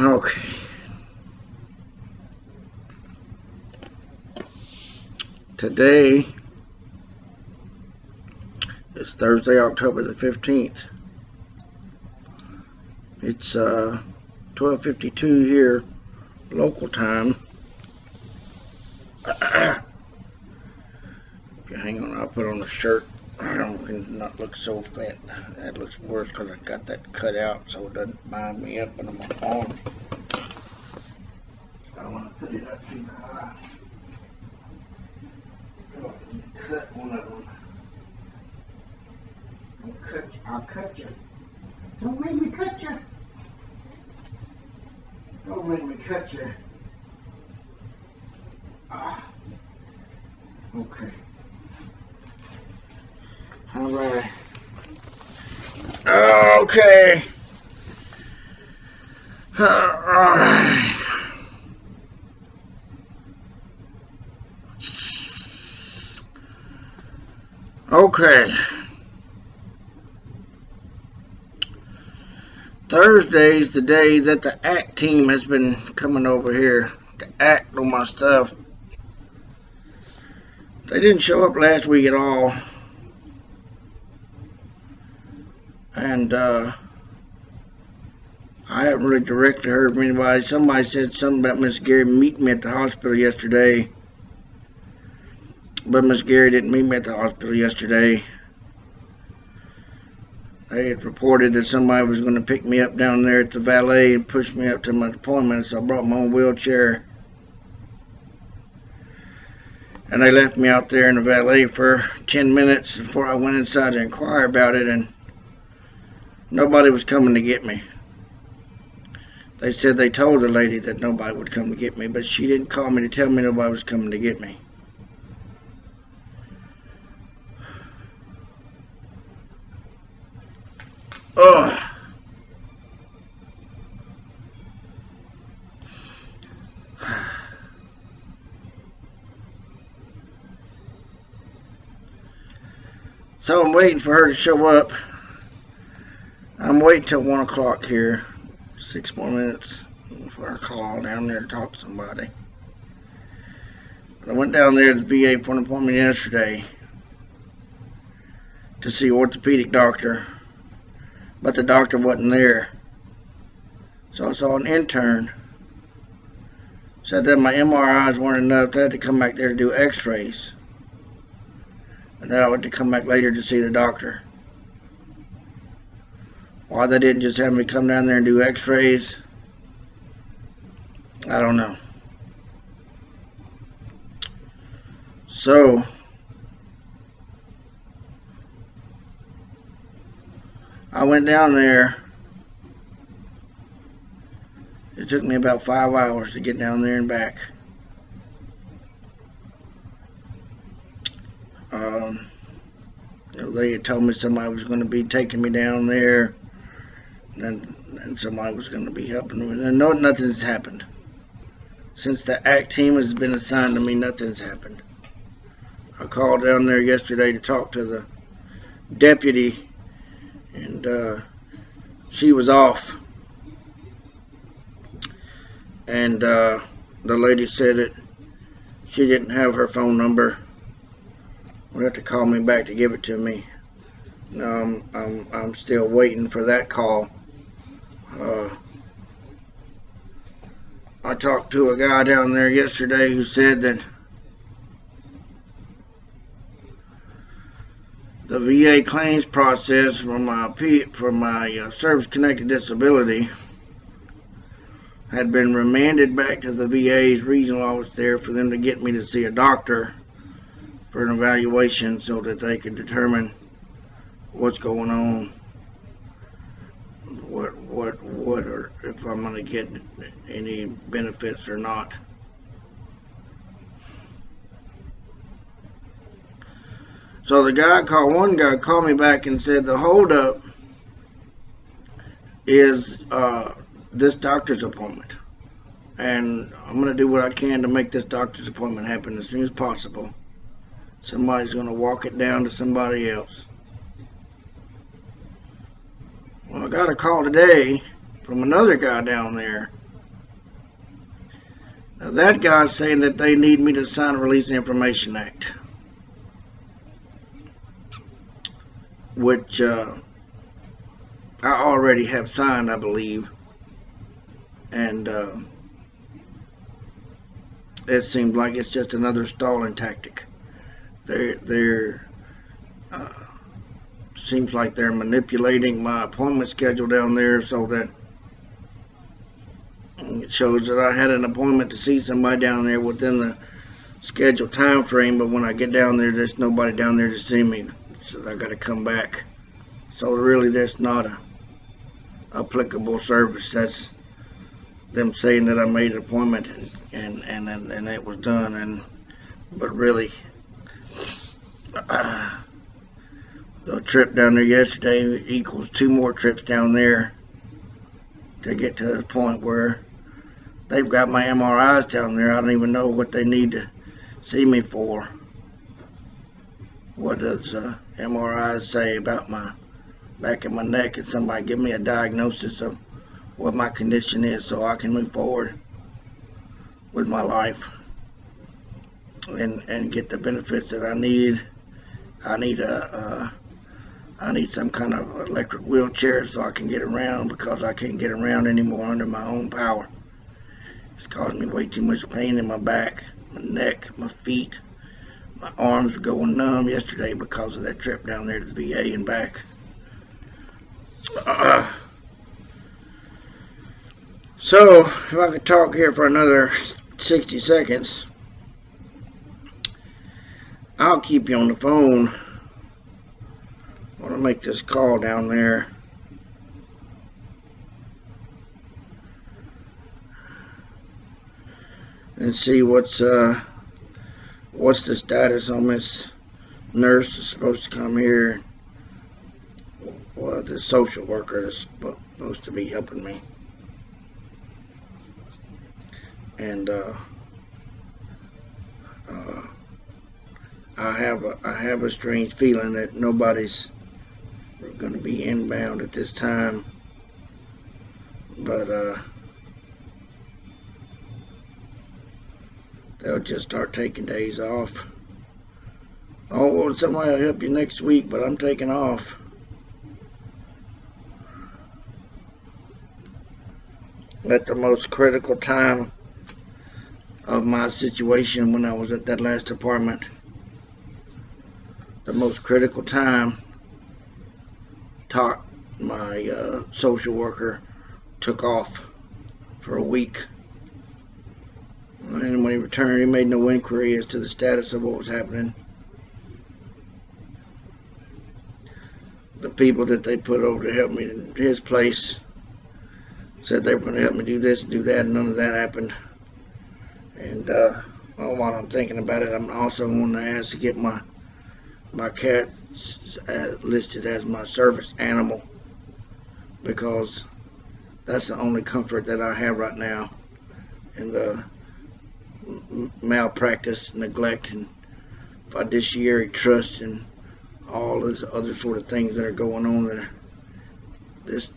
Okay. Today is Thursday, October the 15th. It's 12:52 here, local time. If you hang on, I'll put on the shirt. I can not look so fat. That looks worse because I got that cut out so it doesn't bind me up when I'm on. I don't want to put it up too high. Cut one of them. I'll cut you. Don't make me cut you. Don't make me cut you. Ah. Okay. All right. Okay. All right. Okay. Thursday's the day that the ACT team has been coming over here to act on my stuff. They didn't show up last week at all. And I haven't really directly heard from anybody. Somebody said something about Miss Gary meeting me at the hospital yesterday. But Miss Gary didn't meet me at the hospital yesterday. They had reported that somebody was going to pick me up down there at the valet and push me up to my appointment, so I brought my own wheelchair. And they left me out there in the valet for 10 minutes before I went inside to inquire about it, and nobody was coming to get me. They said they told the lady that nobody would come to get me, but she didn't call me to tell me nobody was coming to get me. Ugh. So I'm waiting for her to show up. I'm waiting till 1 o'clock here. 6 more minutes before I call down there to talk to somebody. I went down there to the VA for an appointment yesterday to see an orthopedic doctor, but the doctor wasn't there. So I saw an intern. Said that my MRIs weren't enough. They had to come back there to do x-rays. And then I went to come back later to see the doctor. Why they didn't just have me come down there and do x-rays, I don't know. So I went down there. It took me about 5 hours to get down there and back. They had told me somebody was going to be taking me down there, and somebody was going to be helping me. And no, nothing's happened. Since the ACT team has been assigned to me, nothing's happened. I called down there yesterday to talk to the deputy, and she was off. And the lady said that she didn't have her phone number. Would have to call me back to give it to me. No, I'm still waiting for that call. I talked to a guy down there yesterday who said that the VA claims process for my service-connected disability had been remanded back to the VA's regional office there for them to get me to see a doctor for an evaluation so that they could determine what's going on, or if I'm going to get any benefits or not. So one guy called me back and said the holdup is this doctor's appointment, and I'm going to do what I can to make this doctor's appointment happen as soon as possible. Somebody's going to walk it down to somebody else. Well, I got a call today from another guy down there Now that guy's saying that they need me to sign a Release Information Act, which I already have signed, I believe, and it seems like it's just another stalling tactic. Seems like they're manipulating my appointment schedule down there so that it shows that I had an appointment to see somebody down there within the scheduled time frame, but when I get down there, there's nobody down there to see me, so I got to come back. So really, that's not a applicable service. That's them saying that I made an appointment and it was done, but really, the trip down there yesterday equals 2 more trips down there to get to the point where they've got my MRIs down there. I don't even know what they need to see me for. What does MRIs say about my back of my neck? And somebody give me a diagnosis of what my condition is so I can move forward with my life and get the benefits that I need. I need some kind of electric wheelchair so I can get around, because I can't get around anymore under my own power. It's causing me way too much pain in my back, my neck, my feet. My arms were going numb yesterday because of that trip down there to the VA and back. So, if I could talk here for another 60 seconds, I'll keep you on the phone. I want to make this call down there. And see what's the status on this nurse that's supposed to come here. Well, the social worker that's supposed to be helping me. And I have a strange feeling that nobody's going to be inbound at this time, but they'll just start taking days off. Oh, well, somebody will help you next week, but I'm taking off. At the most critical time of my situation, when I was at that last apartment, the most critical time, my social worker took off for a week. And when he returned, he made no inquiry as to the status of what was happening. The people that they put over to help me in his place said they were going to help me do this and do that, and none of that happened. And well, while I'm thinking about it, I'm also going to ask to get my cat listed as my service animal, because that's the only comfort that I have right now in the malpractice, neglect, and fiduciary trust, and all those other sort of things that are going on there. That's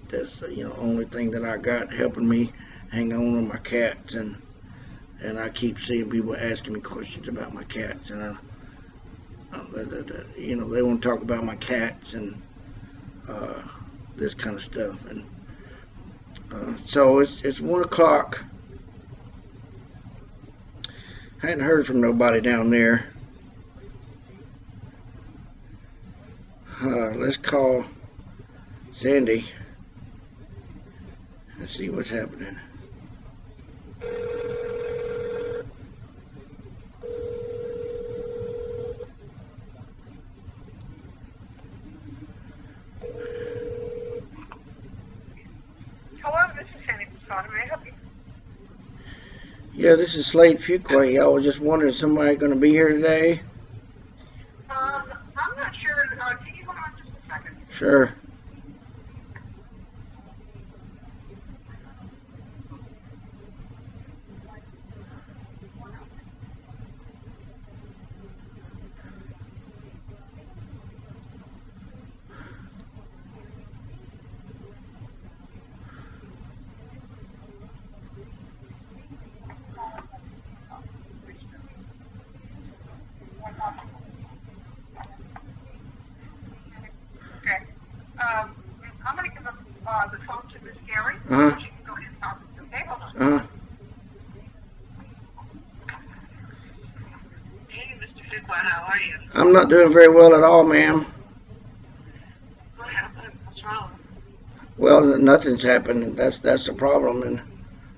only thing that I got helping me hang on to my cats, and I keep seeing people asking me questions about my cats, and they want to talk about my cats and this kind of stuff, and so it's 1 o'clock. I hadn't heard from nobody down there. Let's call Sandy and see what's happening. Hello, this is Sandy from May I help you? Yeah, this is Slade Fuquay. I was just wondering, is somebody going to be here today? I'm not sure. Can you hold on just a second? Sure. I'm not doing very well at all, ma'am. What happened? What's wrong? Well, nothing's happened. That's the problem.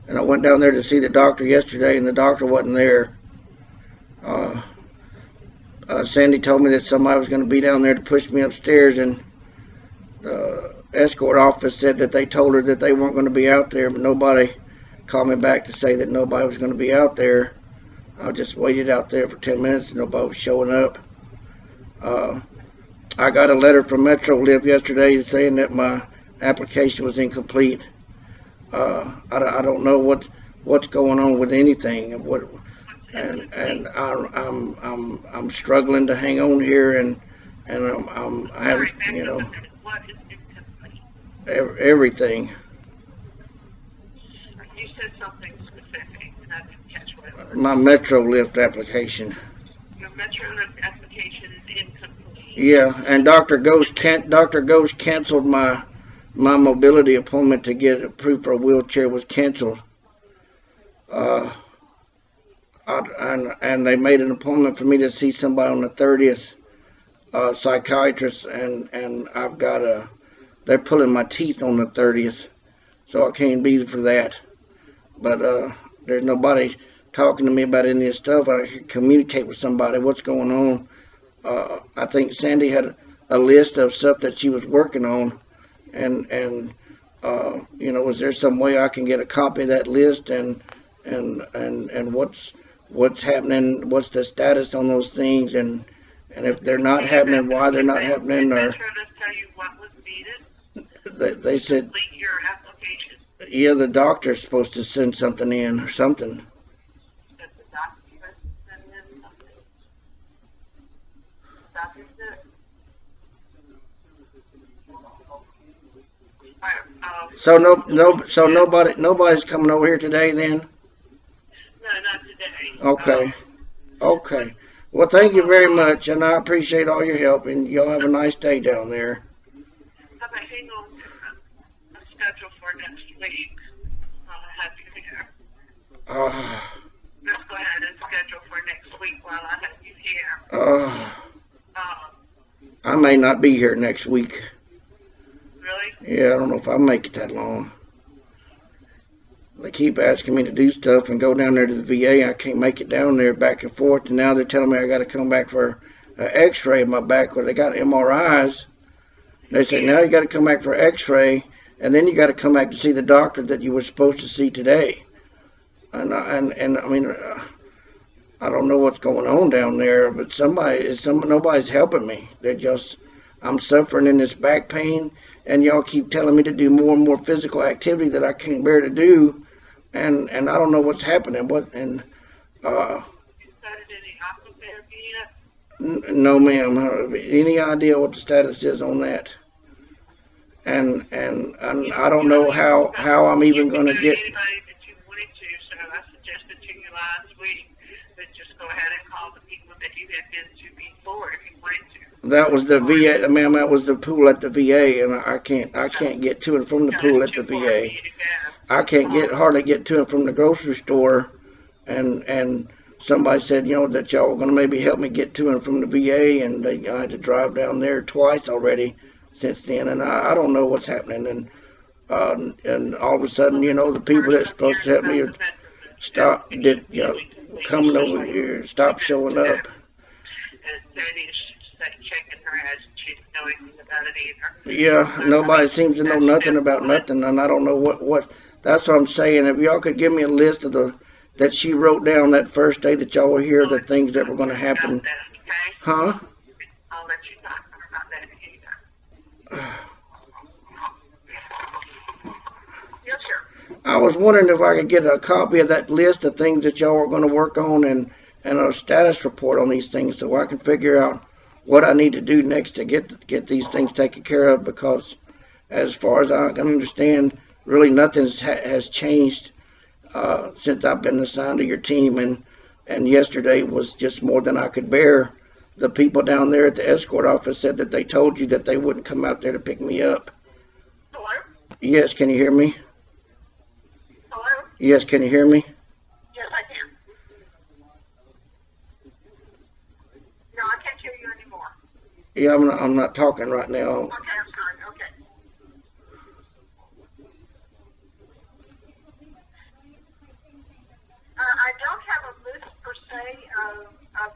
And I went down there to see the doctor yesterday, and the doctor wasn't there. Uh, Sandy told me that somebody was going to be down there to push me upstairs, and the escort office said that they told her that they weren't going to be out there, but nobody called me back to say that nobody was going to be out there. I just waited out there for 10 minutes, and nobody was showing up. I got a letter from MetroLift yesterday saying that my application was incomplete. I don't know what's going on with anything. And I'm struggling to hang on here, and I'm having, What is incomplete? everything. You said something specific, and I didn't catch what it was. My MetroLift application. Your MetroLift application is incomplete. Yeah, and Dr. Ghost canceled my mobility appointment to get approved for a wheelchair was canceled. And they made an appointment for me to see somebody on the 30th, psychiatrist, and they're pulling my teeth on the 30th, so I can't be for that. But there's nobody talking to me about any of this stuff. I can communicate with somebody what's going on. I think Sandy had a list of stuff that she was working on, and is there some way I can get a copy of that list and what's happening, what's the status on those things, and if they're not happening, why they're not happening, or Did Metro tell you what was needed? they said, Complete your application. yeah, the doctor's supposed to send something in or something. Did the doctor send in something? The doctor did. So nobody's coming over here today then? No, not today. Okay. Okay. Well, thank you very much, and I appreciate all your help, and y'all have a nice day down there. How about hang on to a schedule for next week? I'll have you here. Let's go ahead and schedule for next week while I have you here. I may not be here next week. Really? Yeah, I don't know if I'll make it that long. They keep asking me to do stuff and go down there to the VA. I can't make it down there back and forth, and now they're telling me I got to come back for an x-ray of my back where they got MRIs. They say, now you got to come back for x-ray, and then you got to come back to see the doctor that you were supposed to see today. And I mean, I don't know what's going on down there, but nobody's helping me. I'm suffering in this back pain, and y'all keep telling me to do more and more physical activity that I can't bear to do, and I don't know what's happening. You started any aqua therapy yet? No, ma'am. Any idea what the status is on that? And I don't know how I'm even going to get. Anybody that you wanted to, so I suggested to you last week that just go ahead and call the people that you had been to before if you wanted to. That was the VA, ma'am. That was the pool at the VA, and I can't get to and from the pool at the VA. I can't hardly get to and from the grocery store, and somebody said, that y'all were going to maybe help me get to and from the VA, and I had to drive down there twice already since then, and I don't know what's happening, and all of a sudden, the people that's supposed to help me coming over here, stop showing up. And Sandy is checking her as she didn't know anything about it either. Yeah, nobody seems to know nothing about nothing, and I don't know what. That's what I'm saying. If y'all could give me a list of that she wrote down that first day that y'all were here, the things that were going to happen. Huh? I'll let you talk about that either. Yes, sir. I was wondering if I could get a copy of that list of things that y'all were going to work on and a status report on these things so I can figure out what I need to do next to get these things taken care of, because as far as I can understand, really nothing has changed since I've been assigned to your team, and yesterday was just more than I could bear. The people down there at the escort office said that they told you that they wouldn't come out there to pick me up. Hello? Yes, can you hear me? Hello? Yes, can you hear me? Yes, I can. No, I can't hear you Yeah, I'm not talking right now. Okay, I'm sorry. Okay. I don't have a list per se of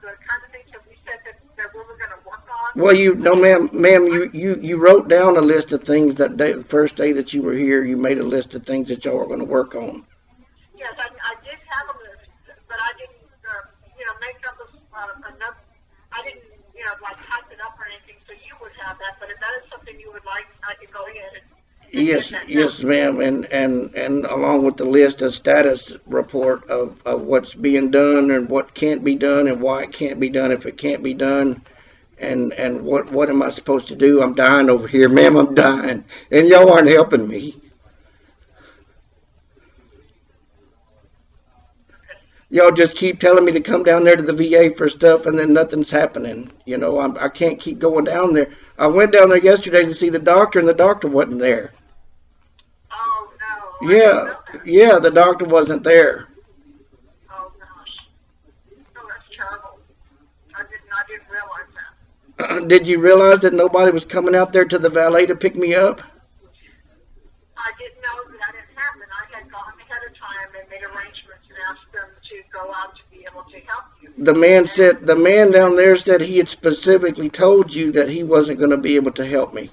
the kind of things that we said that we were going to work on. Well, no, ma'am, you wrote down a list of things that day, the first day that you were here. You made a list of things that y'all were going to work on. Yes, I did have a list, but I didn't, make up enough. I didn't, like type it up or anything, so you would have that. But if that is something you would like, I could go ahead and Yes, get that yes, done. ma'am, and along with the list, a status report of what's being done and what can't be done and why it can't be done if it can't be done, and what am I supposed to do? I'm dying over here, ma'am, I'm dying, and y'all aren't helping me. Okay. Y'all just keep telling me to come down there to the VA for stuff, and then nothing's happening. I can't keep going down there. I went down there yesterday to see the doctor, and the doctor wasn't there. Oh no, I didn't Yeah, know that. yeah, the doctor wasn't there. Oh gosh, oh that's terrible. I didn't realize that. Did you realize that nobody was coming out there to the valet to pick me up? I didn't know that it happened. I had gone ahead of time and made arrangements and asked them to go out to be able to help you. The man down there said he had specifically told you that he wasn't going to be able to help me.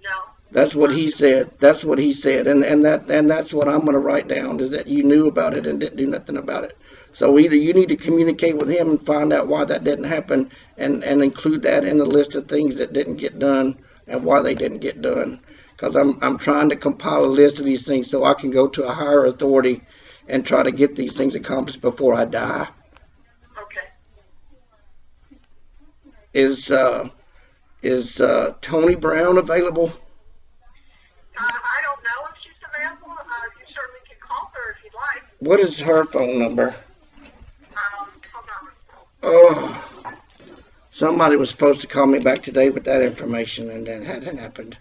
No. That's what he said. That's what he said, and that's what I'm going to write down is that you knew about it and didn't do nothing about it. So either you need to communicate with him and find out why that didn't happen, and include that in the list of things that didn't get done and why they didn't get done. Because I'm trying to compile a list of these things so I can go to a higher authority and try to get these things accomplished before I die. Okay. Is Tony Brown available? I don't know if she's available. You certainly can call her if you'd like. What is her phone number? Hold on. Oh, somebody was supposed to call me back today with that information, and then hadn't happened.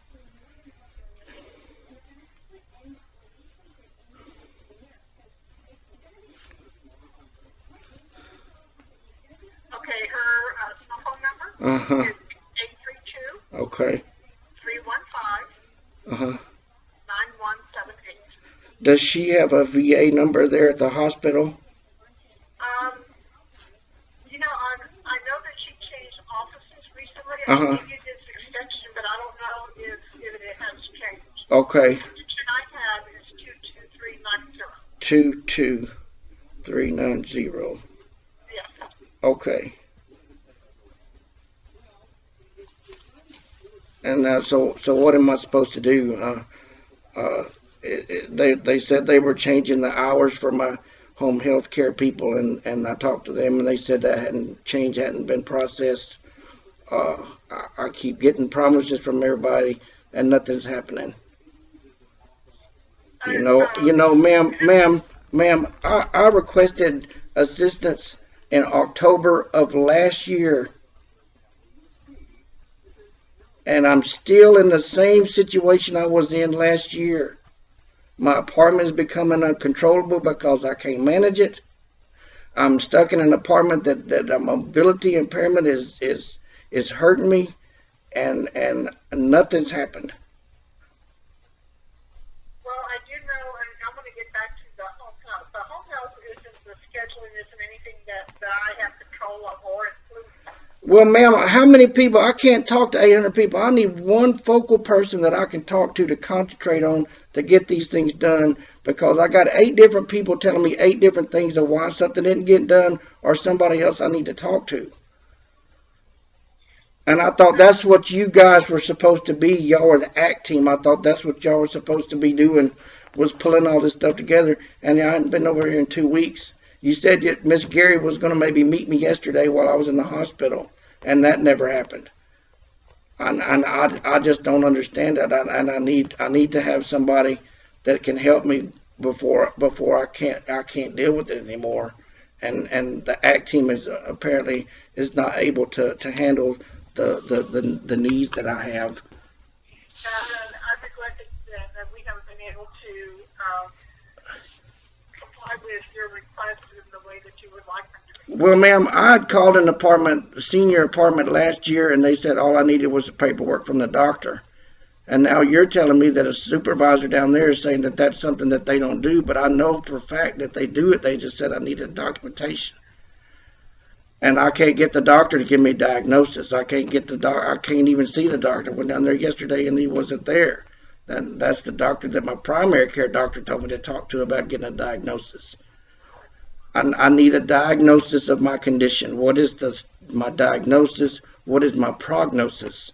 Okay, her cell phone number Uh-huh. is 832 Okay. 315 Uh-huh. 9178. Does she have a VA number there at the hospital? Um, I know that she changed offices recently. I Uh-huh. can give you this extension, but I don't know if it has changed. Okay. The extension I have is 22390. 22390. Yes. Okay. And so what am I supposed to do? They said they were changing the hours for my home health care people, and I talked to them, and they said that hadn't been processed. I keep getting promises from everybody, and nothing's happening. Ma'am, I requested assistance in October of last year, and I'm still in the same situation I was in last year. My apartment is becoming uncontrollable because I can't manage it. I'm stuck in an apartment that a mobility impairment is hurting me, and nothing's happened. Well, I do know, and I'm going to get back to the home health. The home health isn't the scheduling, isn't anything that I have control of or influence. Well, ma'am, how many people? I can't talk to 800 people. I need one focal person that I can talk to concentrate on to get these things done, because I got 8 different people telling me 8 different things of why something didn't get done, or somebody else I need to talk to. And I thought that's what you guys were supposed to be. Y'all were the ACT team. I thought that's what y'all were supposed to be doing, was pulling all this stuff together. And I hadn't been over here in 2 weeks. You said that Miss Gary was going to maybe meet me yesterday while I was in the hospital, and that never happened. And I just don't understand that. And I need to have somebody that can help me before I can't deal with it anymore. And the ACT team is apparently is not able to handle the needs that I have. I regret that we haven't been able to comply with your request in the way that you would like them to be. Well, ma'am, I had called an apartment, senior apartment last year, and they said all I needed was the paperwork from the doctor. And now you're telling me that a supervisor down there is saying that that's something that they don't do, but I know for a fact that they do it. They just said I needed documentation. And I can't get the doctor to give me a diagnosis. I can't get I can't even see the doctor. I went down there yesterday and he wasn't there. And that's the doctor that my primary care doctor told me to talk to about getting a diagnosis. I need a diagnosis of my condition. What is my diagnosis? What is my prognosis?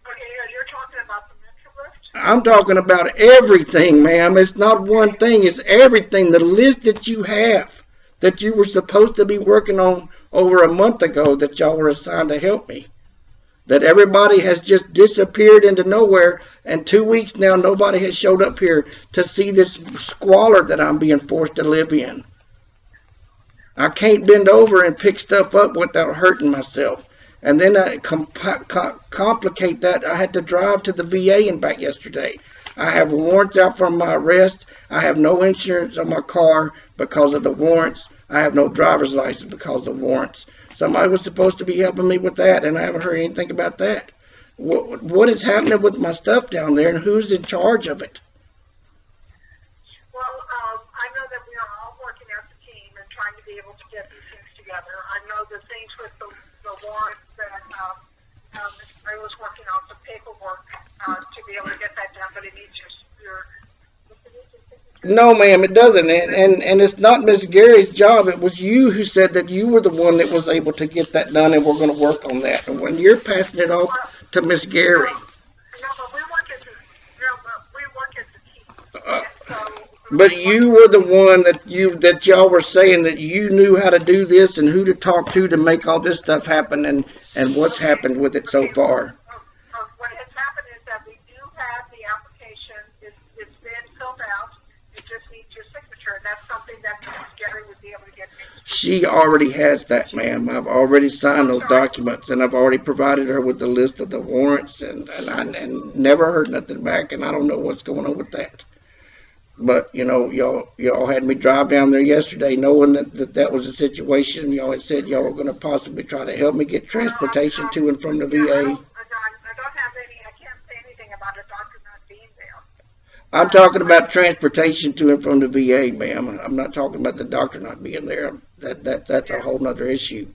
Okay, you're talking about the mental list? I'm talking about everything, ma'am. It's not one thing. It's everything. The list that you have, that you were supposed to be working on over a month ago, that y'all were assigned to help me. That everybody has just disappeared into nowhere, and 2 weeks now nobody has showed up here to see this squalor that I'm being forced to live in. I can't bend over and pick stuff up without hurting myself. And then I complicate that. I had to drive to the VA and back yesterday. I have warrants out for my arrest. I have no insurance on my car because of the warrants. I have no driver's license because of the warrants. Somebody was supposed to be helping me with that, and I haven't heard anything about that. What is happening with my stuff down there, and who's in charge of it? Well, I know that we are all working as a team and trying to be able to get these things together. I know the things with the warrants that I was working on some paperwork to be able to get that done, but it needs your No, ma'am, it doesn't. And it's not Miss Gary's job. It was you who said that you were the one that was able to get that done, and we're going to work on that. And when you're passing it off to Miss Gary. No, but we work as a team. But you were the one that y'all were saying that you knew how to do this and who to talk to make all this stuff happen, and what's happened with it so far. What has happened is that we do have the application. It's been filled out. It just needs your signature. And that's something that Mrs. Gary would be able to get. She already has that, ma'am. I've already signed those documents, and I've already provided her with the list of the warrants, and I never heard nothing back, and I don't know what's going on with that. But, you know, y'all had me drive down there yesterday knowing that was the situation. Y'all had said y'all were going to possibly try to help me get transportation to and from the VA. I don't have any, I can't say anything about a doctor not being there. I'm talking about transportation to and from the VA, ma'am. I'm not talking about the doctor not being there. That's a whole nother issue.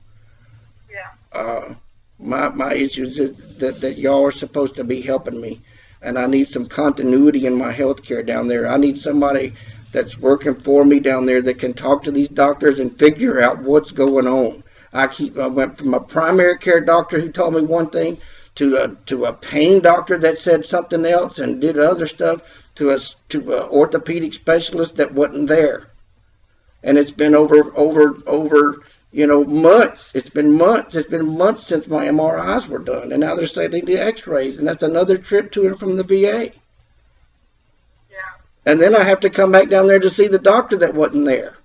Yeah. My issue is that y'all are supposed to be helping me. And I need some continuity in my health care down there. I need somebody that's working for me down there that can talk to these doctors and figure out what's going on. I went from a primary care doctor who told me one thing to a pain doctor that said something else and did other stuff to a orthopedic specialist that wasn't there. And it's been over months. It's been months since my MRIs were done, and now they're saying they need X-rays, and that's another trip to and from the VA. Yeah. And then I have to come back down there to see the doctor that wasn't there.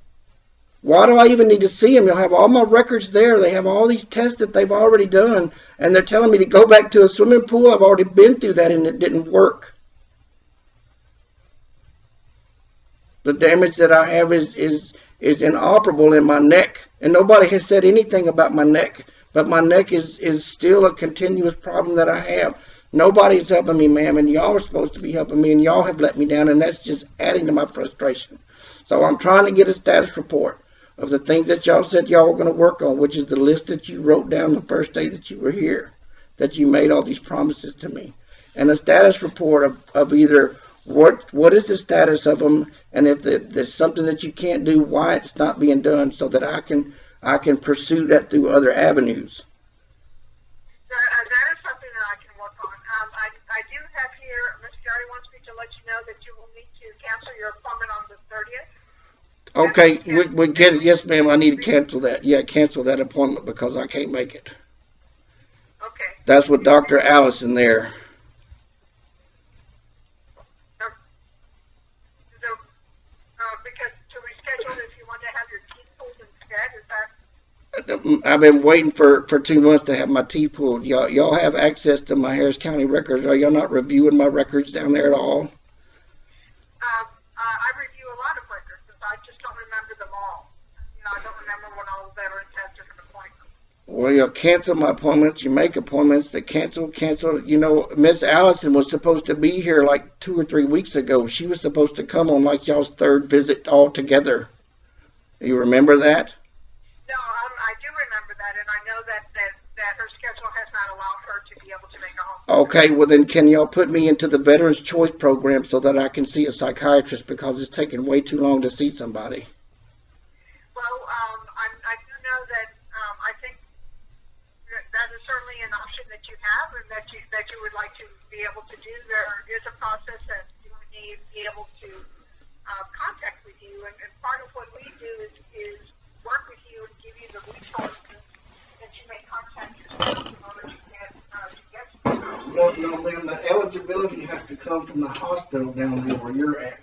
Why do I even need to see him? You'll have all my records there. They have all these tests that they've already done, and they're telling me to go back to a swimming pool. I've already been through that, and it didn't work. The damage that I have is inoperable in my neck, and nobody has said anything about my neck, but my neck is still a continuous problem that I have. Nobody's helping me, ma'am, and y'all are supposed to be helping me, and y'all have let me down, and that's just adding to my frustration. So I'm trying to get a status report of the things that y'all said y'all were going to work on, which is the list that you wrote down the first day that you were here, that you made all these promises to me, and a status report of either what is the status of them, and if there's something that you can't do, why it's not being done, so that I can pursue that through other avenues. That is something that I can work on. I do have here, Ms. Gary wants me to let you know that you will need to cancel your appointment on the 30th. Okay, we get it. Yes, ma'am, I need to cancel that. Yeah, cancel that appointment because I can't make it. Okay. That's with Dr. Allison there. Because to reschedule, if you want to have your teeth pulled instead, is that? I've been waiting for 2 months to have my teeth pulled. Y'all have access to my Harris County records. Are y'all not reviewing my records down there at all? I review a lot of records. I just don't remember Well, you cancel my appointments. You make appointments. They cancel. You know, Miss Allison was supposed to be here like 2 or 3 weeks ago. She was supposed to come on like y'all's third visit all together. You remember that? No, I do remember that, and I know that her schedule has not allowed her to be able to make a home. Okay, well then can y'all put me into the Veterans Choice Program so that I can see a psychiatrist because it's taking way too long to see somebody? Well, I do know that I think that is certainly an option that you have and that you would like to be able to do. There is a process that you would need to be able to contact with you, and part of what we do is work with you and give you the resources that you may contact yourself in order to get No, ma'am, the eligibility has to come from the hospital down there where you're at.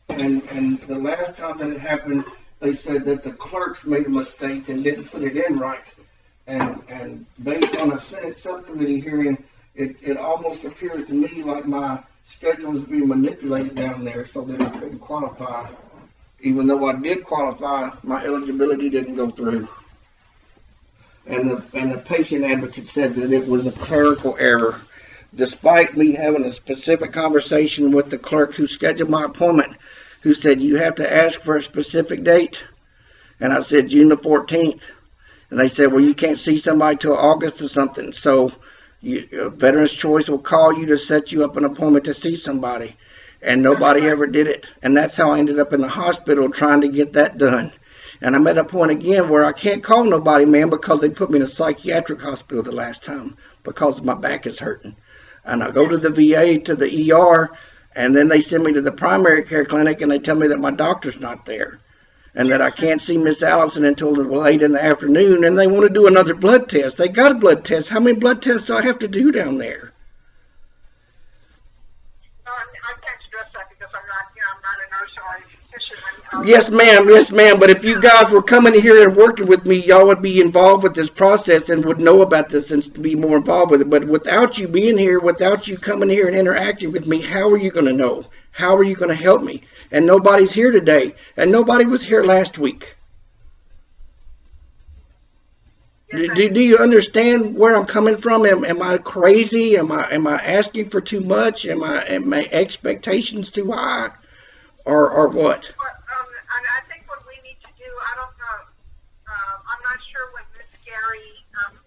And the last time that it happened, they said that the clerks made a mistake and didn't put it in right. And based on a Senate subcommittee hearing, it almost appears to me like my schedule is being manipulated down there so that I couldn't qualify. Even though I did qualify, my eligibility didn't go through. And the patient advocate said that it was a clerical error, despite me having a specific conversation with the clerk who scheduled my appointment, who said, you have to ask for a specific date. And I said, June the 14th. And they said, well, you can't see somebody till August or something. So Veterans Choice will call you to set you up an appointment to see somebody. And nobody ever did it. And that's how I ended up in the hospital trying to get that done. And I'm at a point again where I can't call nobody, man, because they put me in a psychiatric hospital the last time because my back is hurting. And I go to the VA, to the ER, and then they send me to the primary care clinic and they tell me that my doctor's not there and that I can't see Miss Allison until late in the afternoon, and they want to do another blood test. They got a blood test. How many blood tests do I have to do down there? I can't stress that because I'm not a nurse or a physician. Yes, ma'am. But if you guys were coming here and working with me, y'all would be involved with this process and would know about this and be more involved with it. But without you being here, without you coming here and interacting with me, how are you going to know? How are you going to help me? And nobody's here today, and nobody was here last week. Yes, Do you understand where I'm coming from? Am I crazy? Am I asking for too much? Am my expectations too high, or what? I think what we need to do, I don't know, I'm not sure when Miss Gary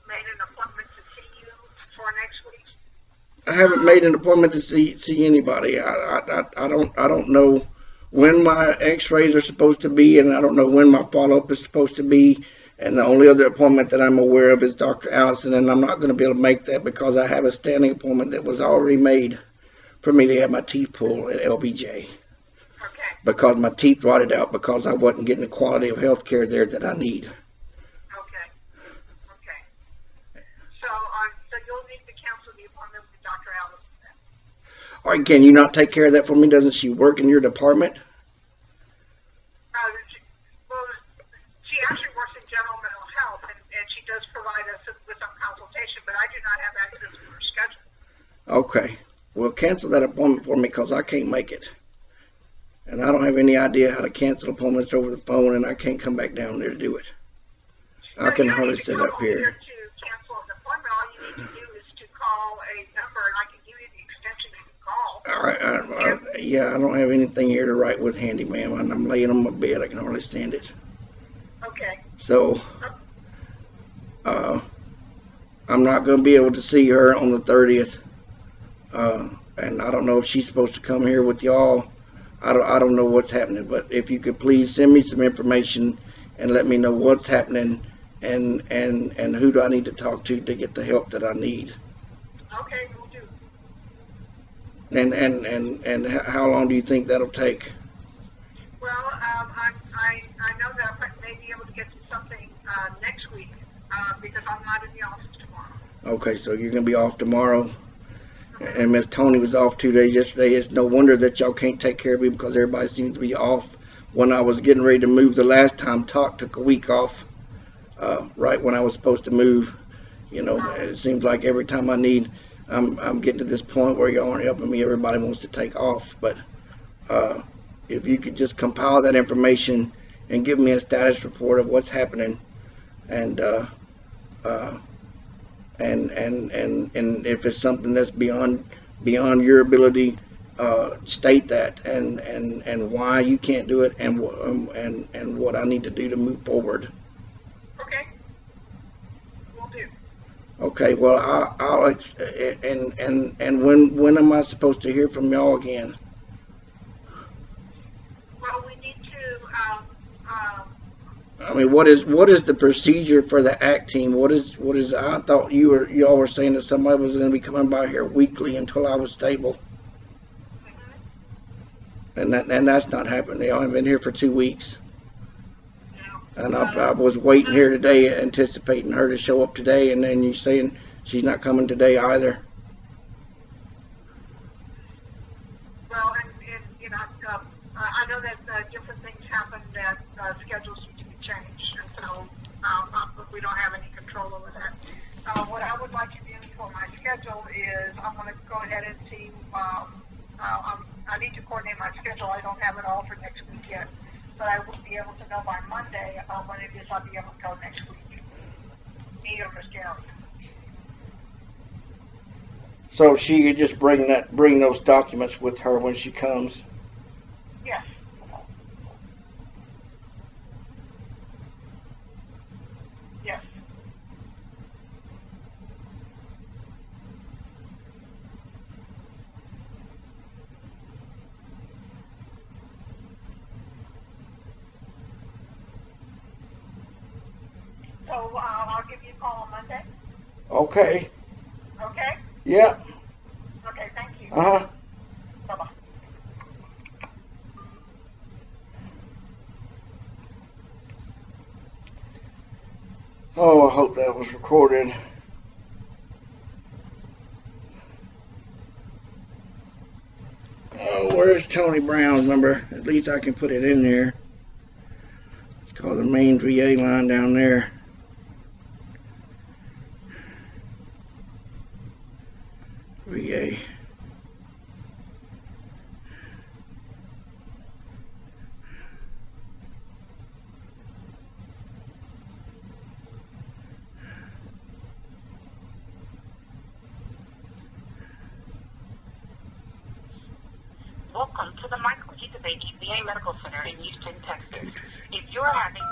made an appointment to see you for next week. I haven't made an appointment to see anybody. I don't know when my X-rays are supposed to be, and I don't know when my follow-up is supposed to be. And the only other appointment that I'm aware of is Dr. Allison, and I'm not going to be able to make that because I have a standing appointment that was already made for me to have my teeth pulled at LBJ. Okay. Because my teeth rotted out because I wasn't getting the quality of health care there that I need. Okay. So you'll need to cancel the appointment with Dr. Allison then. All right, can you not take care of that for me? Doesn't she work in your department? She actually works in general mental health, and she does provide us with some consultation, but I do not have access to her schedule. Okay. Well, cancel that appointment for me because I can't make it. And I don't have any idea how to cancel appointments over the phone, and I can't come back down there to do it. I can hardly sit up here. To cancel an appointment, all you need to do is to call a number, and I can give you the extension you can call. All right. Yeah, I don't have anything here to write with handy, ma'am. I'm laying on my bed. I can hardly stand it. Okay. So, I'm not going to be able to see her on the 30th. And I don't know if she's supposed to come here with y'all. I don't know what's happening. But if you could please send me some information and let me know what's happening and who do I need to talk to get the help that I need. Okay, we'll do. And how long do you think that'll take? Well, I know that I may be able to get you something next week because I'm not in the office tomorrow. Okay, so you're going to be off tomorrow. And Miss Tony was off 2 days yesterday. It's no wonder that y'all can't take care of me because everybody seems to be off. When I was getting ready to move the last time, Talk took a week off right when I was supposed to move. You know, it seems like every time I need, I'm getting to this point where y'all aren't helping me. Everybody wants to take off. But if you could just compile that information and give me a status report of what's happening, and uh, and if it's something that's beyond your ability, state that, and why you can't do it, and what I need to do to move forward. Okay. Will do. Okay. Well, and when am I supposed to hear from y'all again? Well, we need to, I mean, what is the procedure for the ACT team? What is I thought y'all were saying that somebody was going to be coming by here weekly until I was stable, and that's not happening. Y'all haven't been here for 2 weeks, and I was waiting here today, anticipating her to show up today, and then you saying she's not coming today either. well, and you know, I know that different things happen, that schedules need to be changed, and so we don't have any control over that. What I would like to do for my schedule is I'm going to go ahead and see. I need to coordinate my schedule. I don't have it all for next week yet, but I will be able to know by Monday when it is I'll be able to go next week. Me or Miss Gary. So she could just bring those documents with her when she comes. Yes. Yes. So I'll give you a call on Monday. Okay. Okay? Yeah. Okay, thank you. Uh-huh. Bye-bye. Oh, I hope that was recorded. Oh, where's Tony Brown's number? At least I can put it in there. It's called the main VA line down there. VA. Welcome to the Michael G. DeBakey VA Medical Center in Houston, Texas. If you're having...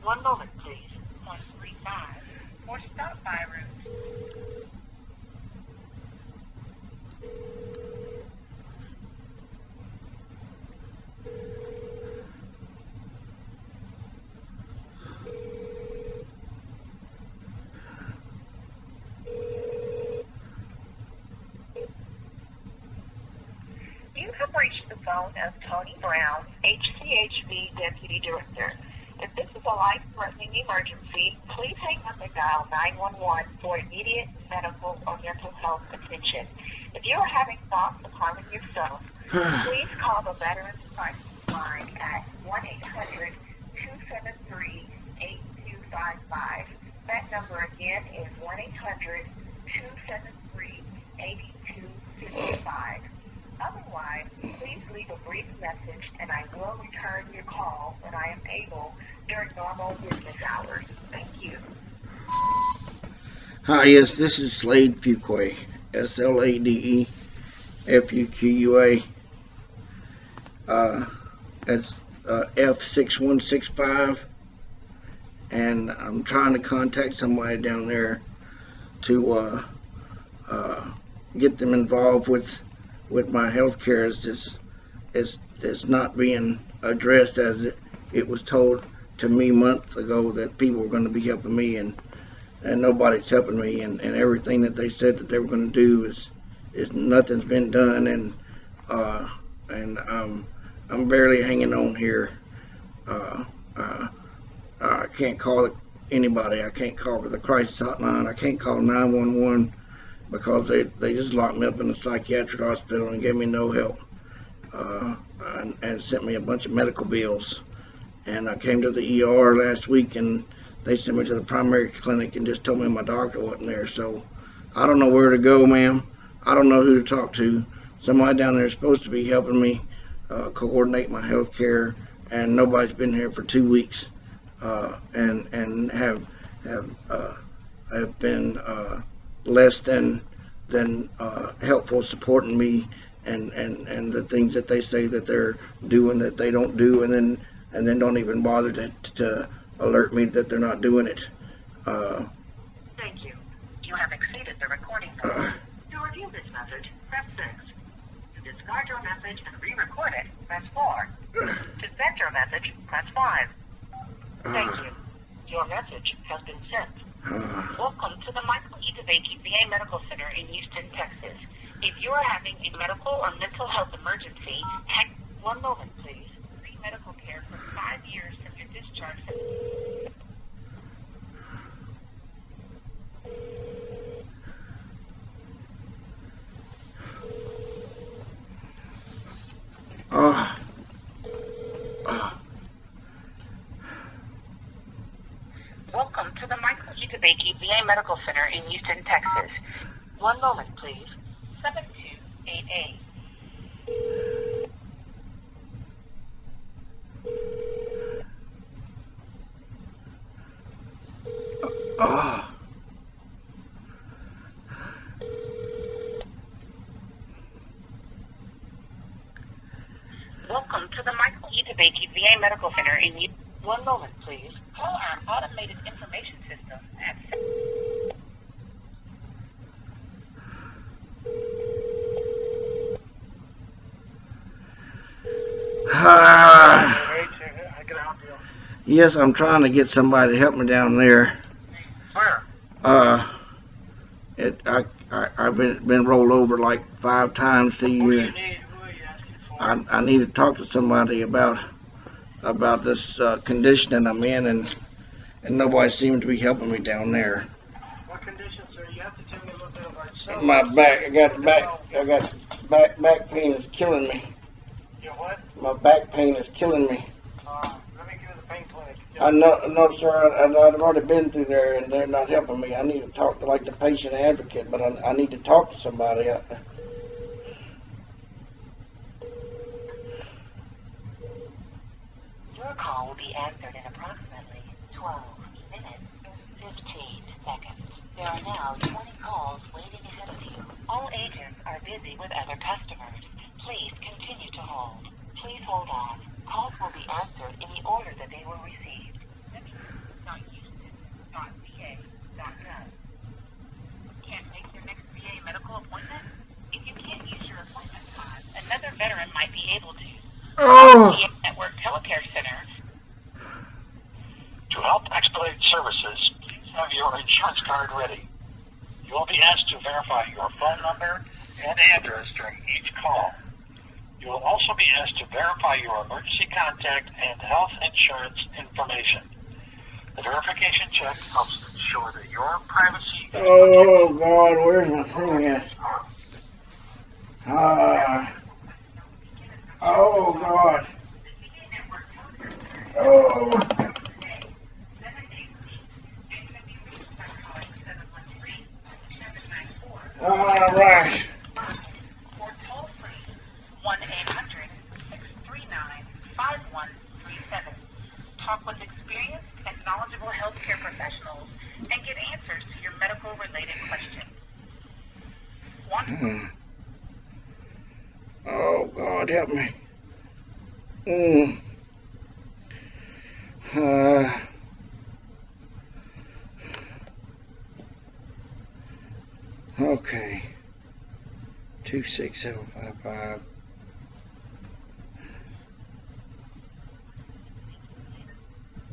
One moment, please. 135 for stop by route. You have reached the phone of Tony Brown, HCHV Deputy Director. If this is a life-threatening emergency, please hang up and dial 911 for immediate medical or mental health attention. If you are having thoughts of harming yourself, please call the Veterans Crisis Line at 1-800-273-8255. That number again is 1-800-273-8255. Otherwise, please leave a brief message and I will return your call when I am able during normal business hours. Thank you. Hi, yes, this is Slade Fuqua, SLADE FUQA. That's F6165, and I'm trying to contact somebody down there to get them involved with my health care. It's not being addressed as it was told to me months ago that people were going to be helping me, and nobody's helping me, and everything that they said that they were going to do is nothing's been done, and I'm barely hanging on here. I can't call anybody. I can't call the crisis hotline. I can't call 911 because they just locked me up in a psychiatric hospital and gave me no help, and sent me a bunch of medical bills. And I came to the ER last week and they sent me to the primary clinic and just told me my doctor wasn't there. So I don't know where to go, ma'am. I don't know who to talk to. Somebody down there is supposed to be helping me coordinate my health care, and nobody's been here for 2 weeks. and have been less than helpful, supporting me, and the things that they say that they're doing that they don't do, and then don't even bother to alert me that they're not doing it. Thank you. You have exceeded the recording limit. To review this message, press 6. To discard your message and re-record it, press 4. To send your message, press 5. Thank you. Your message has been sent. Welcome to the Michael E. DeVakey VA Medical Center in Houston, Texas. If you are having a medical or mental health emergency, hang 1 moment, please. Free medical care for 5 years from your discharge. Welcome to the Michael E. DeVakey VA Medical Center in Houston, Texas. 1 moment, please. 7288. Welcome to the Michael E. DeVakey VA Medical Center in Houston. 1 moment, please. Call our automated information system at... I can help you. Yes, I'm trying to get somebody to help me down there. Where? I've been rolled over like 5 times to Who you. you need? Who are you asking for? I need to talk to somebody about this condition that I'm in, and nobody seems to be helping me down there. What conditions, sir? You have to tell me a little bit about yourself. My back, I got back pain is killing me. Your what? My back pain is killing me. Let me give you the pain clinic. I know, sir. I've already been through there, and they're not helping me. I need to talk to like the patient advocate, but I need to talk to somebody. Your call will be answered in approximately 12 minutes and 15 seconds. There are now 20 calls waiting ahead of you. All agents are busy with other customers. Please continue to hold. Please hold on. Calls will be answered in the order that they were received. Houston.va.gov. Can't make your next VA medical appointment? If you can't use your appointment time, another veteran might be able to. VA Network Telecare Center. To help expedite services, please have your insurance card ready. You will be asked to verify your phone number and address during each call. You will also be asked to verify your emergency contact and health insurance information. The verification check helps ensure that your privacy is Oh God, where's my thing at? Oh God. Oh. All right. Or toll free 1-800-639-5137. Talk with experienced and knowledgeable healthcare professionals and get answers to your medical related questions. Oh God, help me. Okay. 26755.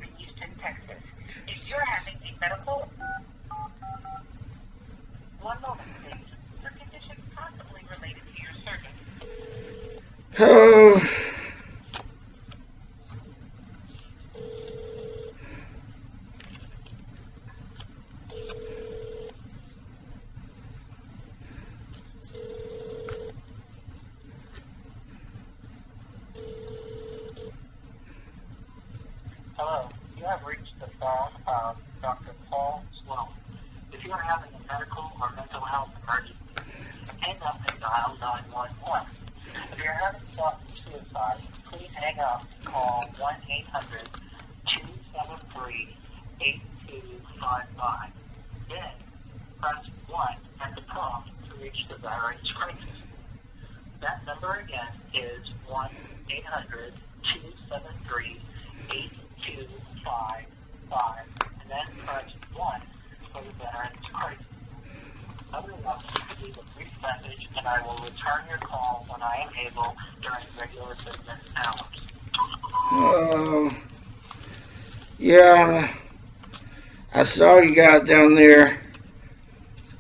In Houston, Texas. If you're having a medical... 1 moment, please. Your condition possibly related to your service. Oh. Hello, you have reached the phone of Dr. Paul Sloan. If you are having a medical or mental health emergency, hang up and dial 911. If you're having thoughts of suicide, please hang up and call 1-800-2 Then press 1 at the prompt to reach the VAsucks crisis. That number again is 1-800-273-8255, and then press 1 for the VAsucks crisis. Otherwise, leave a brief message, and I will return your call when I am able during regular business hours. Yeah, I saw you guys down there.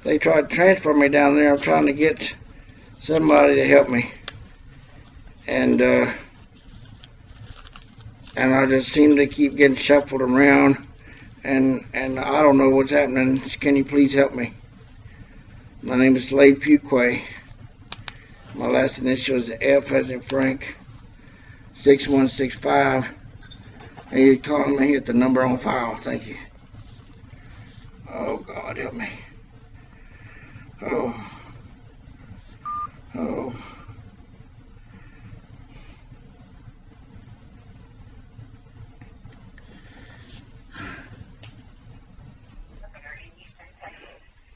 They tried to transfer me down there. I'm trying to get somebody to help me. And I just seem to keep getting shuffled around. And I don't know what's happening. Can you please help me? My name is Slade Fuquay. My last initial is F as in Frank. 6165. And you call me at the number on file. Thank you. Oh, God, help me. Oh.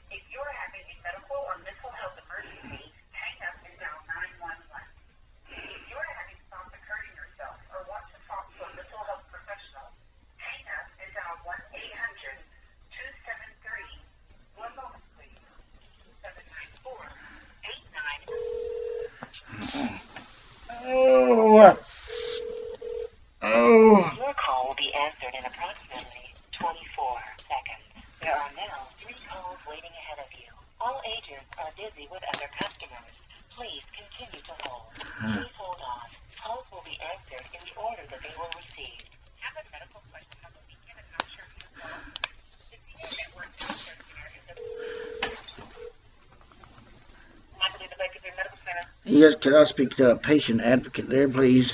If you're having a medical or mental health emergency, hang up and dial 911. If you're having thoughts of hurting yourself or want to talk to a mental health professional, hang up and dial 1-800-273. One moment, please. 794-89. Your call will be answered in approximately 24 seconds. There are now 3 calls waiting ahead of you. All agents are busy with other customers. Please continue to hold. Please hold on. Calls will be answered in the order that they were received. Have a medical question on the weekend and not sure who to call? The VA Network Healthcare Center is the Baker Medical Center. Yes, could I speak to a patient advocate there, please?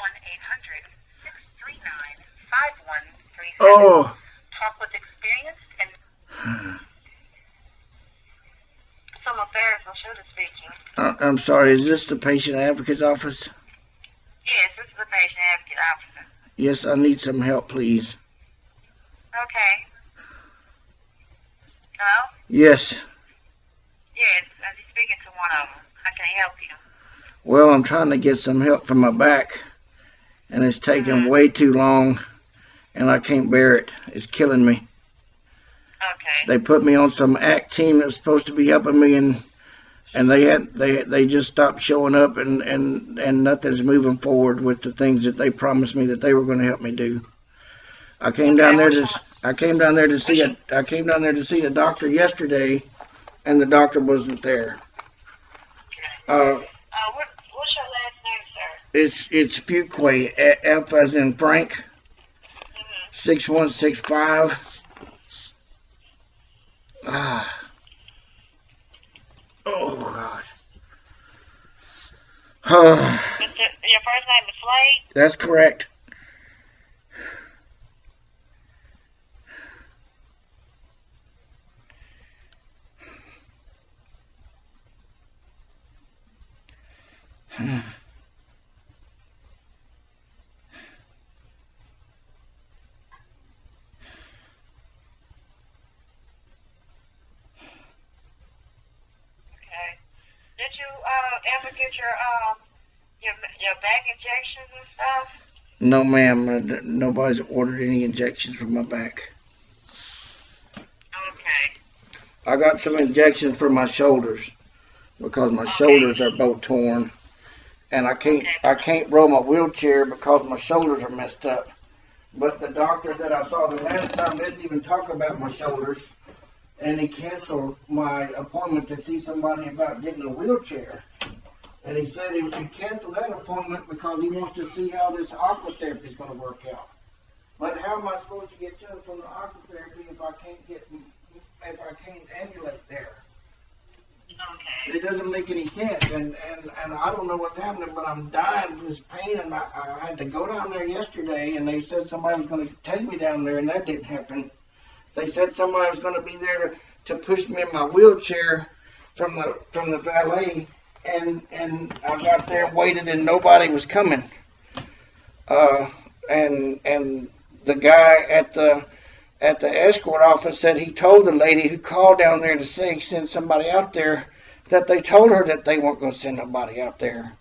1-800-639-5137. Oh. Talk with experienced and some affairs on shoulder speaking. I'm sorry, is this the patient advocate's office? Yes, this is the patient advocate officer. Yes, I need some help, please. Okay. Hello? Yes. Yes, I'm speaking to one of them. How can I help you? Well, I'm trying to get some help for my back, and it's taking way too long, and I can't bear it. It's killing me. Okay. They put me on some ACT team that's supposed to be helping me, and they just stopped showing up, and nothing's moving forward with the things that they promised me that they were going to help me do. I came down there to see the doctor yesterday, and the doctor wasn't there. What's your last name, sir? It's Fuquay, F as in Frank. 6165. Oh, God. Your first name is Slade? That's correct. Did you ever get your back injections and stuff? No, ma'am. Nobody's ordered any injections for my back. Okay. I got some injections for my shoulders because my shoulders are both torn, and I can't roll my wheelchair because my shoulders are messed up. But the doctor that I saw the last time didn't even talk about my shoulders, and he canceled my appointment to see somebody about getting a wheelchair. And he said he canceled that appointment because he wants to see how this aqua therapy is going to work out. But how am I supposed to get to it from the aqua therapy if I can't ambulate there? Okay. It doesn't make any sense, and I don't know what's happening, but I'm dying from this pain, and I had to go down there yesterday, and they said somebody was going to take me down there, and that didn't happen. They said somebody was going to be there to push me in my wheelchair from the valet, and I got there and waited, and nobody was coming. uh, and the guy at the escort office said he told the lady who called down there to say send somebody out there that they told her that they weren't going to send nobody out there.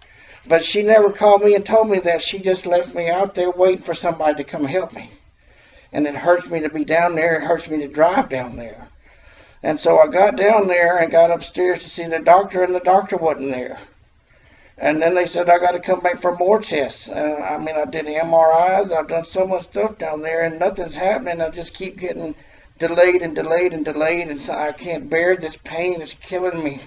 But she never called me and told me that. She just left me out there waiting for somebody to come help me. And it hurts me to be down there. It hurts me to drive down there. And so I got down there and got upstairs to see the doctor, and the doctor wasn't there. And then they said I got to come back for more tests. I mean, I did MRIs. I've done so much stuff down there, and nothing's happening. I just keep getting delayed and delayed and delayed, and so I can't bear this pain. It's killing me.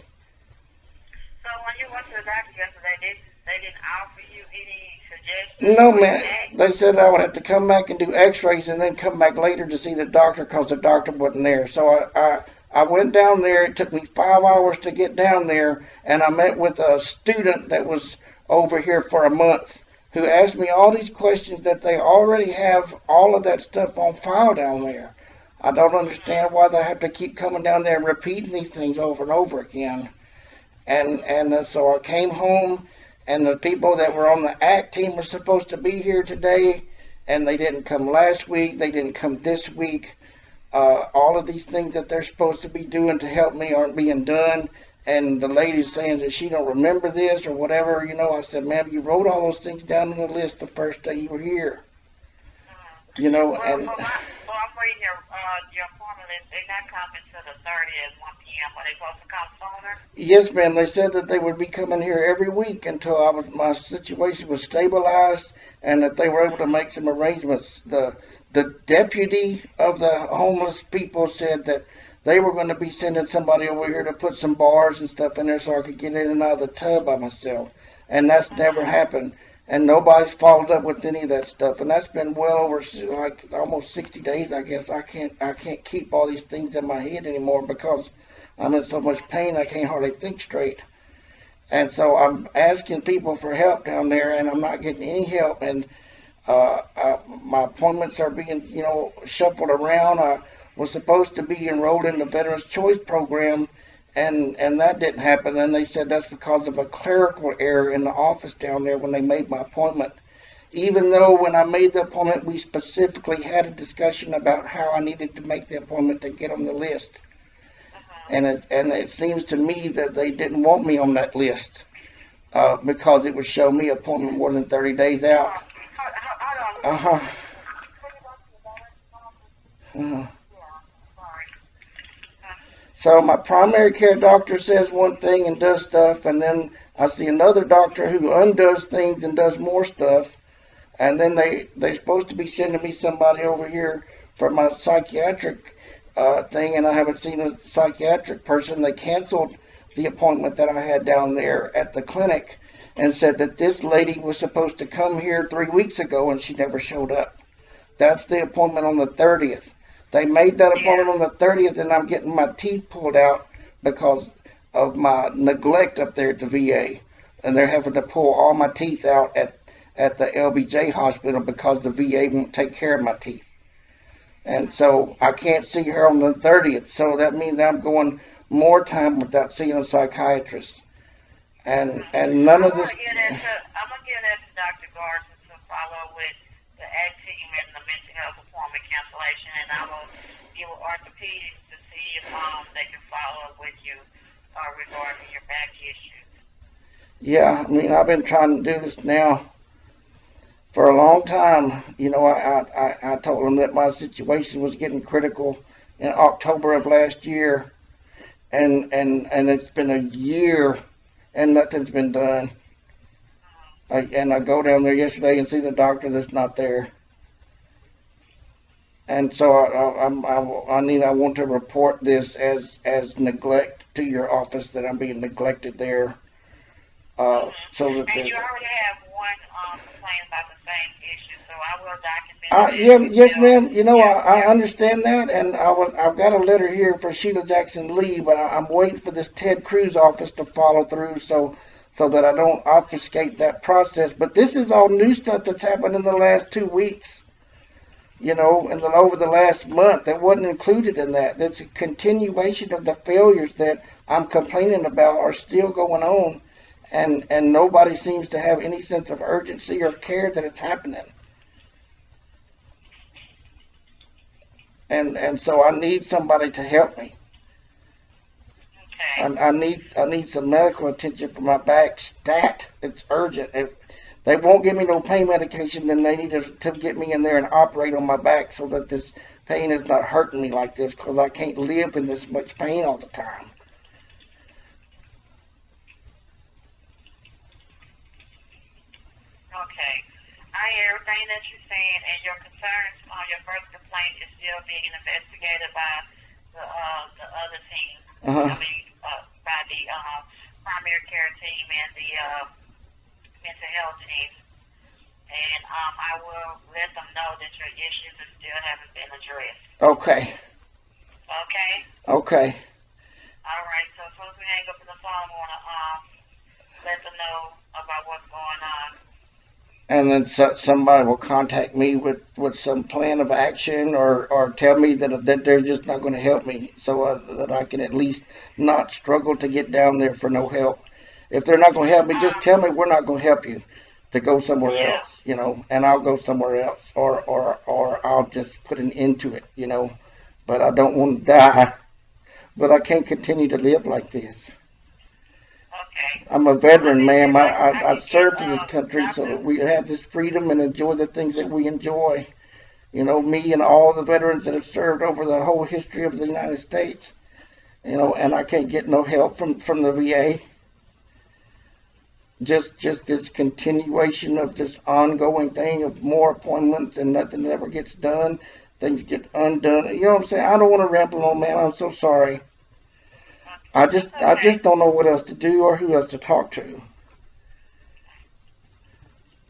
So when you went to the doctor yesterday, they didn't offer you any suggestions? No, man. They said I would have to come back and do x-rays and then come back later to see the doctor because the doctor wasn't there. So I went down there. It took me 5 hours to get down there, and I met with a student that was over here for a month who asked me all these questions that they already have all of that stuff on file down there. I don't understand why they have to keep coming down there and repeating these things over and over again. And so I came home, and the people that were on the ACT team were supposed to be here today, and they didn't come last week. They didn't come this week. All of these things that they're supposed to be doing to help me aren't being done. And the lady's saying that she don't remember this or whatever. You know, I said, ma'am, you wrote all those things down on the list the first day you were here. You know, Well, and... I'm reading your appointment list. They're not coming to the 30th at 1 p.m. Are they supposed to come sooner? Yes, ma'am. They said that they would be coming here every week until my situation was stabilized and that they were able to make some arrangements. The deputy of the homeless people said that they were going to be sending somebody over here to put some bars and stuff in there so I could get in and out of the tub by myself. And that's never happened. And nobody's followed up with any of that stuff. And that's been well over like almost 60 days, I guess. I can't keep all these things in my head anymore because I'm in so much pain I can't hardly think straight. And so I'm asking people for help down there, and I'm not getting any help. And my appointments are being, shuffled around. I was supposed to be enrolled in the Veterans Choice Program, and that didn't happen. And they said that's because of a clerical error in the office down there when they made my appointment. Even though when I made the appointment, we specifically had a discussion about how I needed to make the appointment to get on the list. And it seems to me that they didn't want me on that list because it would show me appointment more than 30 days out. Hold on. So my primary care doctor says one thing and does stuff, and then I see another doctor who undoes things and does more stuff, and then they're supposed to be sending me somebody over here for my psychiatric thing, and I haven't seen a psychiatric person. They canceled the appointment that I had down there at the clinic and said that this lady was supposed to come here 3 weeks ago and she never showed up. That's the appointment on the 30th. They made that appointment on the 30th, and I'm getting my teeth pulled out because of my neglect up there at the VA. And they're having to pull all my teeth out at the LBJ hospital because the VA won't take care of my teeth. And so I can't see her on the 30th. So that means I'm going more time without seeing a psychiatrist. And none of this... I'm going to give that to Dr. Garza to follow with the ACT team and the mental health appointment cancellation, and I will give orthopedics to see if they can follow up with you regarding your back issues. Yeah, I mean, I've been trying to do this now for a long time. I told them that my situation was getting critical in October of last year, and it's been a year and nothing's been done. And I go down there yesterday and see the doctor that's not there. And so I want to report this as neglect to your office, that I'm being neglected there. So that and you already have one complaint about the same issue, so I will document it. Yes, ma'am. I understand that, and I've got a letter here for Sheila Jackson Lee, but I'm waiting for this Ted Cruz office to follow through so that I don't obfuscate that process. But this is all new stuff that's happened in the last 2 weeks, and over the last month. That wasn't included in that. It's a continuation of the failures that I'm complaining about are still going on, and nobody seems to have any sense of urgency or care that it's happening. And so I need somebody to help me. Okay. I need some medical attention for my back stat. It's urgent. If they won't give me no pain medication, then they need to get me in there and operate on my back so that this pain is not hurting me like this, because I can't live in this much pain all the time. Okay. I hear everything that you're saying, and your concerns on your first complaint is still being investigated by the other team. Uh-huh. I mean, by the primary care team and the mental health team. And I will let them know that your issues still haven't been addressed. Okay. Okay? Okay. All right. So as soon as we hang up on the phone, we want to let them know about what's going on. And then somebody will contact me with some plan of action, or tell me that they're just not going to help me, so that I can at least not struggle to get down there for no help. If they're not going to help me, just tell me we're not going to help you, to go somewhere else, and I'll go somewhere else, or I'll just put an end to it, But I don't want to die, but I can't continue to live like this. Okay. I'm a veteran, ma'am. I served in this country so that we have this freedom and enjoy the things that we enjoy. Me and all the veterans that have served over the whole history of the United States. And I can't get no help from the VA. Just this continuation of this ongoing thing of more appointments and nothing ever gets done. Things get undone. You know what I'm saying? I don't want to ramble on, man. I'm so sorry. I just don't know what else to do or who else to talk to.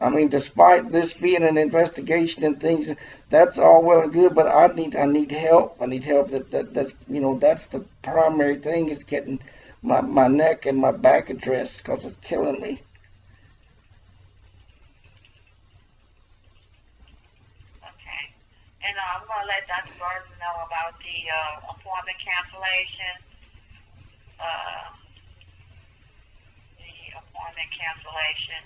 I mean, despite this being an investigation and things, that's all well and good, but I need help. I need help. That's the primary thing, is getting my neck and my back addressed, because it's killing me. Okay. And I'm going to let Dr. Gordon know about the appointment cancellation. The appointment cancellation.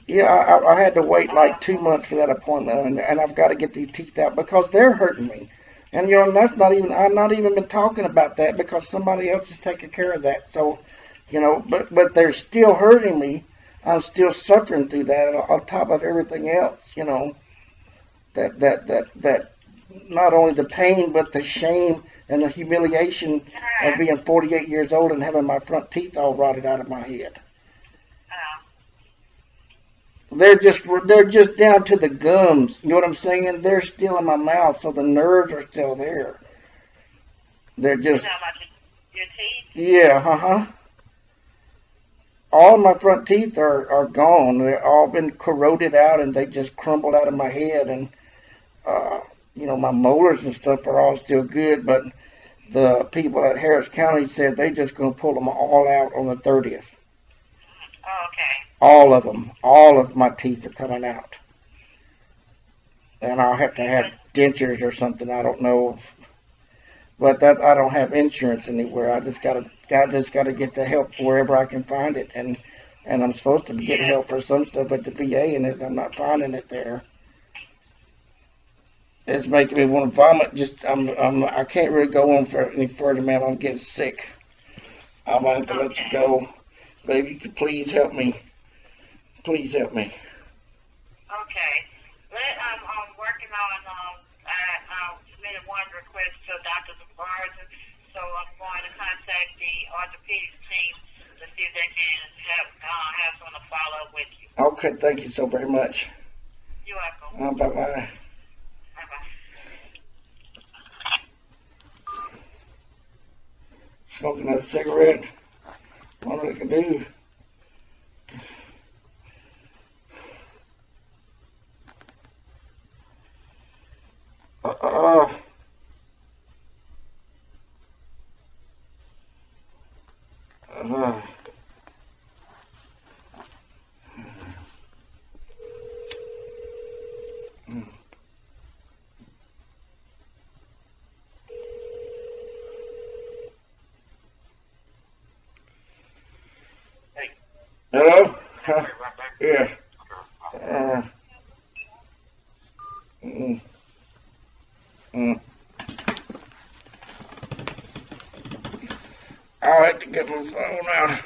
Yeah, I had to wait like 2 months for that appointment, and I've got to get these teeth out because they're hurting me. And that's not even, I've not even been talking about that because somebody else is taking care of that. So, but they're still hurting me. I'm still suffering through that on top of everything else, that not only the pain, but the shame and the humiliation of being 48 years old and having my front teeth all rotted out of my head. They're just down to the gums. You know what I'm saying? They're still in my mouth, so the nerves are still there. They're just. You know about your teeth? Yeah, All my front teeth are gone. They've all been corroded out, and they just crumbled out of my head. And my molars and stuff are all still good, but the people at Harris County said they're just going to pull them all out on the 30th. Oh, okay. All of them. All of my teeth are coming out. And I'll have to have dentures or something. I don't know. But I don't have insurance anywhere. I just gotta get the help wherever I can find it. And I'm supposed to get help for some stuff at the VA, and I'm not finding it there. It's making me want to vomit. I can't really go on for any further, man. I'm getting sick. I'm going to have to let you go. But if you could please help me. Please help me. Okay. I'm working on, I submitted one request to Dr. Barton, so I'm going to contact the orthopedics team to see if they can have someone to follow up with you. Okay, thank you so very much. You're welcome. Bye-bye. Bye-bye. Smoking another cigarette. What I can do. Yeah. Mm, mm. I'll have to get my phone out.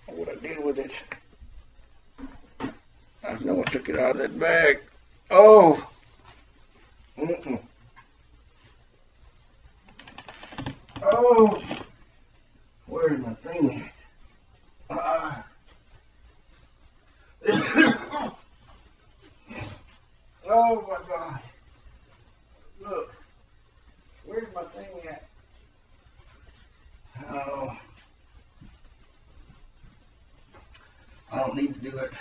What I did with it. I know I took it out of that bag. Oh. Mm-mm. Oh. Where's my thing at? Oh my God. Look. Where's my thing at? Oh. I don't need to do it.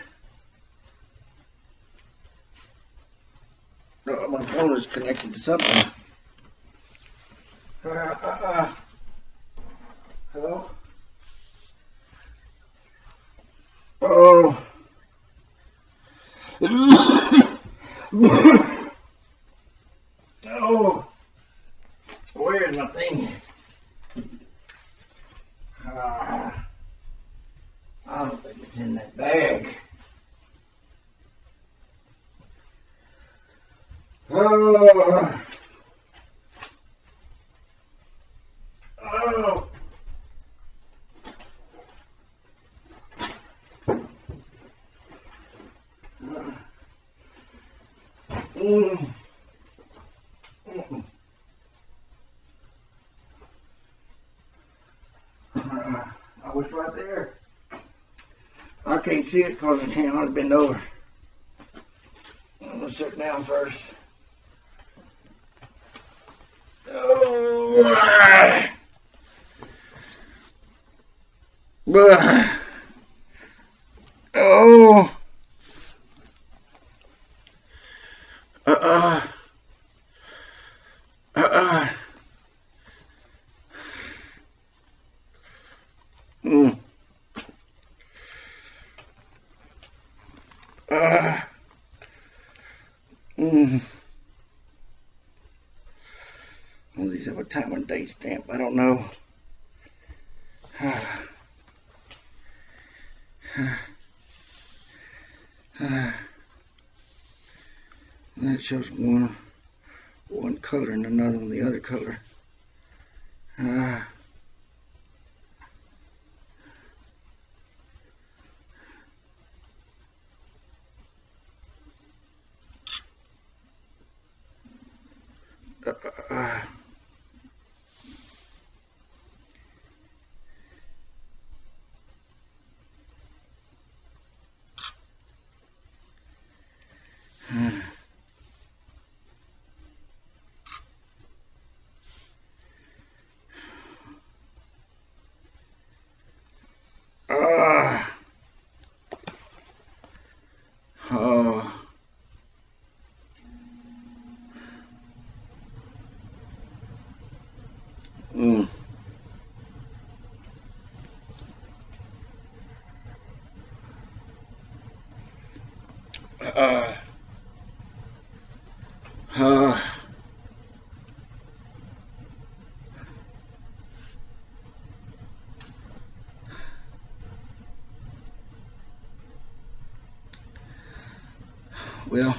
No, my phone is connected to something. Hello? Oh. Oh. Where's my thing? I don't think it's in that bag. Oh. Oh. Mm. Mm. I was right there. I can't see it because I can't hardly bend over. I'm gonna sit down first. Oh. Oh. Uh. Mm. Mm. Well, these have a time and date stamp. I don't know. That shows one color and another one the other color. Oh. Mm. Well,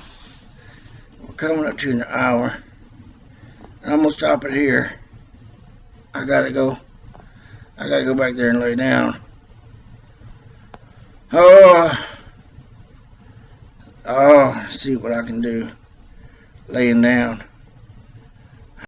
we're coming up to an hour. I'm gonna stop it here. I gotta go back there and lay down. Oh, see what I can do laying down.